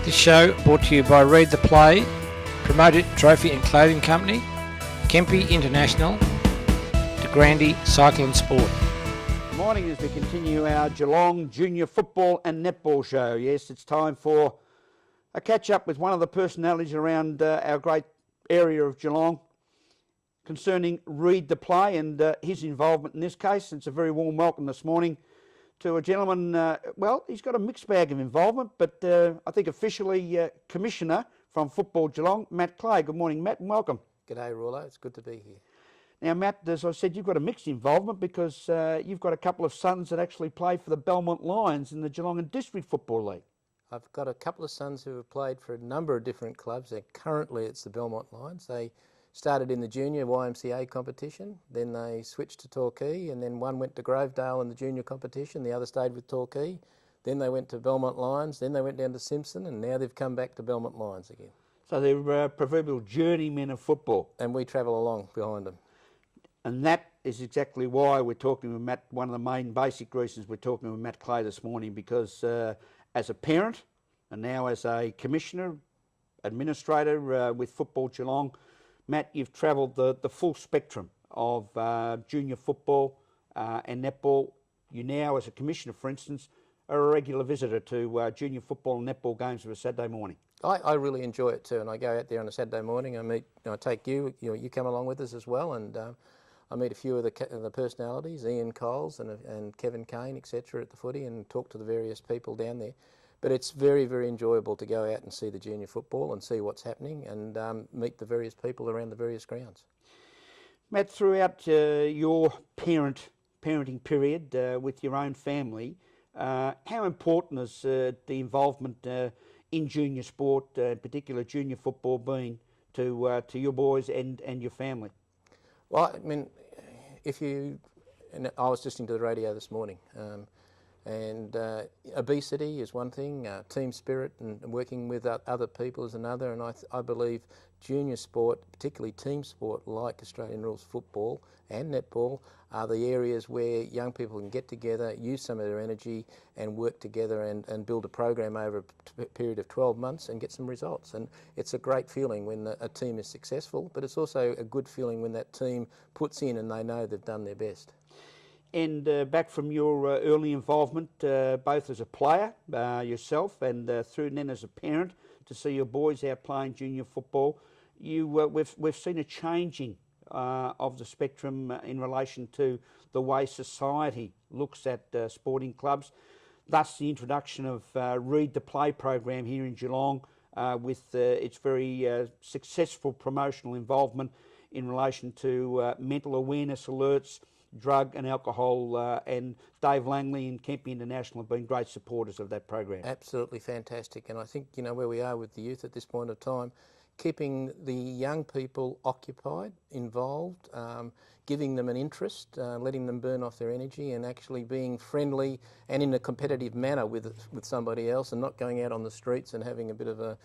This show brought to you by Read the Play, Promoted Trophy and Clothing Company, Kempe International, De Grande Cycle and Sport. Good morning as we continue our Geelong Junior Football and Netball show. Yes, it's time for a catch-up with one of the personalities around our great area of Geelong concerning Read the Play and his involvement in this case. It's a very warm welcome this morning to a gentleman, well, he's got a mixed bag of involvement, but I think officially Commissioner from Football Geelong, Matt Clay. Good morning, Matt, and welcome. G'day, Rollo. It's good to be here. Now, Matt, as I said, you've got a mixed involvement because you've got a couple of sons that actually play for the Belmont Lions in the Geelong and District Football League. I've got a couple of sons who have played for a number of different clubs. Currently, it's the Belmont Lions. They started in the junior YMCA competition, then they switched to Torquay, and then one went to Grovedale in the junior competition, the other stayed with Torquay. Then they went to Belmont Lions, then they went down to Simpson, and now they've come back to Belmont Lions again. So they're proverbial journeymen of football. And we travel along behind them. And that is exactly why we're talking with Matt, one of the main basic reasons we're talking with Matt Clay this morning, because as a parent and now as a commissioner, administrator with Football Geelong, Matt, you've travelled the full spectrum of junior football and netball. You now, as a commissioner, for instance, are a regular visitor to junior football and netball games of a Saturday morning. I really enjoy it too, and I go out there on a Saturday morning. I take you come along with us as well, and I meet a few of the personalities, Ian Coles and Kevin Kane, etc., at the footy, and talk to the various people down there. But it's very, very enjoyable to go out and see the junior football and see what's happening and meet the various people around the various grounds. Matt, throughout your parenting period with your own family, how important has the involvement in junior sport, in particular junior football, been to your boys and your family? Well, I mean, I was listening to the radio this morning, and obesity is one thing, team spirit and working with other people is another, and I believe junior sport, particularly team sport like Australian rules football and netball, are the areas where young people can get together, use some of their energy and work together and build a program over a period of 12 months and get some results. And it's a great feeling when a team is successful, but it's also a good feeling when that team puts in and they know they've done their best. And back from your early involvement, both as a player yourself and through then as a parent, to see your boys out playing junior football, we've seen a changing of the spectrum in relation to the way society looks at sporting clubs. Thus, the introduction of Read the Play program here in Geelong with its very successful promotional involvement in relation to mental awareness alerts, drug and alcohol, and Dave Langley and Kempe International have been great supporters of that program. Absolutely fantastic, and I think where we are with the youth at this point of time, keeping the young people occupied, involved, giving them an interest, letting them burn off their energy, and actually being friendly and in a competitive manner with somebody else, and not going out on the streets and having a bit of a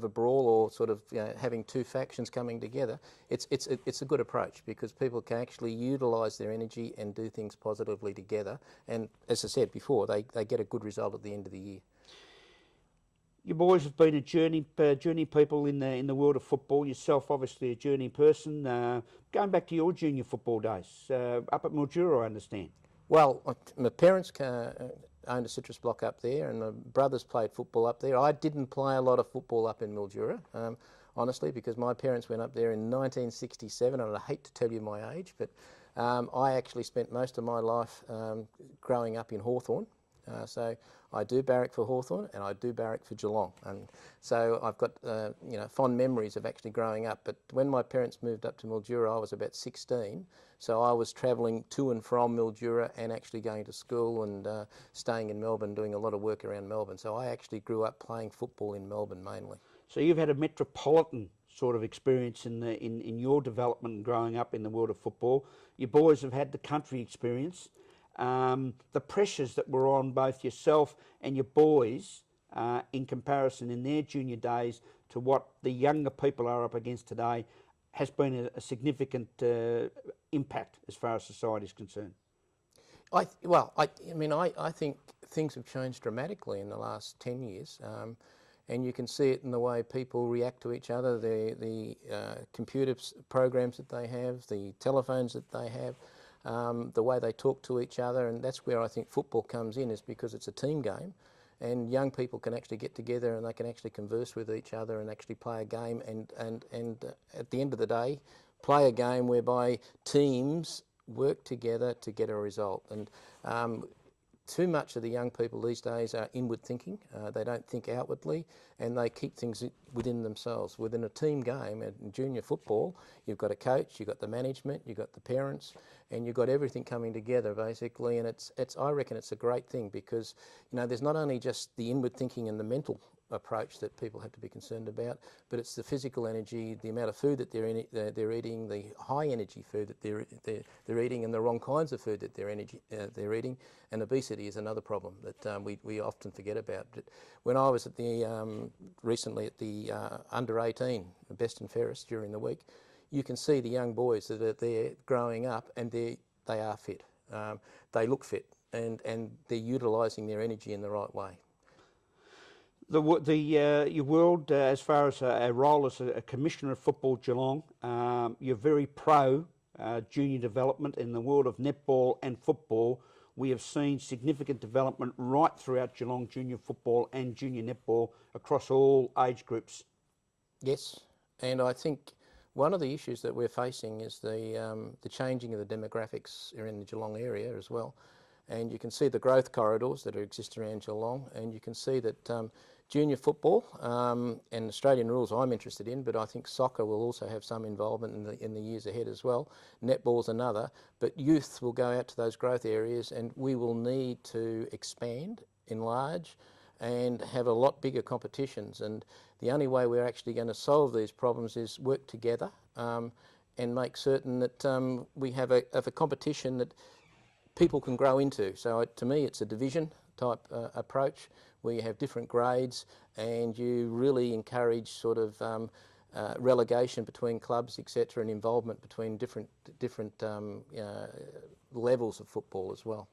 brawl or sort of having two factions coming together. It's a good approach because people can actually utilise their energy and do things positively together. And as I said before, they get a good result at the end of the year. Your boys have been a journey people in the world of football. Yourself, obviously, a journey person. Going back to your junior football days, up at Mildura, I understand. Well, my parents owned a citrus block up there, and my brothers played football up there. I didn't play a lot of football up in Mildura, honestly, because my parents went up there in 1967, and I hate to tell you my age, but I actually spent most of my life growing up in Hawthorn. So I do barrack for Hawthorn and I do barrack for Geelong, and so I've got fond memories of actually growing up. But when my parents moved up to Mildura, I was about 16, so I was travelling to and from Mildura and actually going to school and staying in Melbourne, doing a lot of work around Melbourne. So I actually grew up playing football in Melbourne mainly. So you've had a metropolitan sort of experience in your development and growing up in the world of football. Your boys have had the country experience. The pressures that were on both yourself and your boys in comparison in their junior days to what the younger people are up against today has been a significant impact as far as society is concerned. I think things have changed dramatically in the last 10 years. And you can see it in the way people react to each other, the computer programs that they have, the telephones that they have, the way they talk to each other, and that's where I think football comes in, is because it's a team game, and young people can actually get together and they can actually converse with each other and actually play a game, and at the end of the day, play a game whereby teams work together to get a result. And too much of the young people these days are inward thinking. They don't think outwardly, and they keep things within themselves. Within a team game in junior football, you've got a coach, you've got the management, you've got the parents, and you've got everything coming together basically. And I reckon it's a great thing, because there's not only just the inward thinking and the mental approach that people have to be concerned about, but it's the physical energy, the amount of food that they're eating, the high energy food that they're eating, and the wrong kinds of food that they're eating. And obesity is another problem that we often forget about. But when I was at recently at the under 18, the best and fairest during the week, you can see the young boys that are there growing up, and they are fit. They look fit, and they're utilising their energy in the right way. Your world, as far as a role as a Commissioner of Football Geelong, you're very pro junior development in the world of netball and football. We have seen significant development right throughout Geelong junior football and junior netball across all age groups. Yes, and I think one of the issues that we're facing is the changing of the demographics in the Geelong area as well. And you can see the growth corridors that exist around Geelong, and you can see that junior football and Australian rules I'm interested in, but I think soccer will also have some involvement in the years ahead as well. Netball's another, but youth will go out to those growth areas, and we will need to expand, enlarge, and have a lot bigger competitions. And the only way we're actually going to solve these problems is work together and make certain that we have a competition that people can grow into. So to me, it's a division type approach where you have different grades, and you really encourage sort of relegation between clubs, etc., and involvement between different levels of football as well.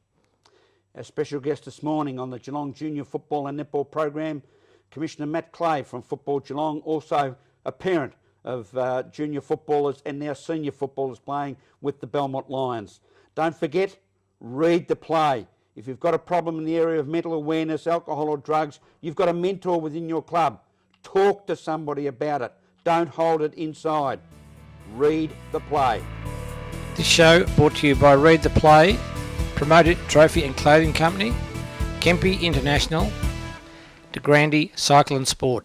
Our special guest this morning on the Geelong Junior Football and Netball program, Commissioner Matt Clay from Football Geelong, also a parent of junior footballers and now senior footballers playing with the Belmont Lions. Don't forget, read the play. If you've got a problem in the area of mental awareness, alcohol or drugs, you've got a mentor within your club. Talk to somebody about it. Don't hold it inside. Read the play. This show brought to you by Read the Play, Promoted Trophy and Clothing Company, Kempe International, De Grande Cycle and Sport.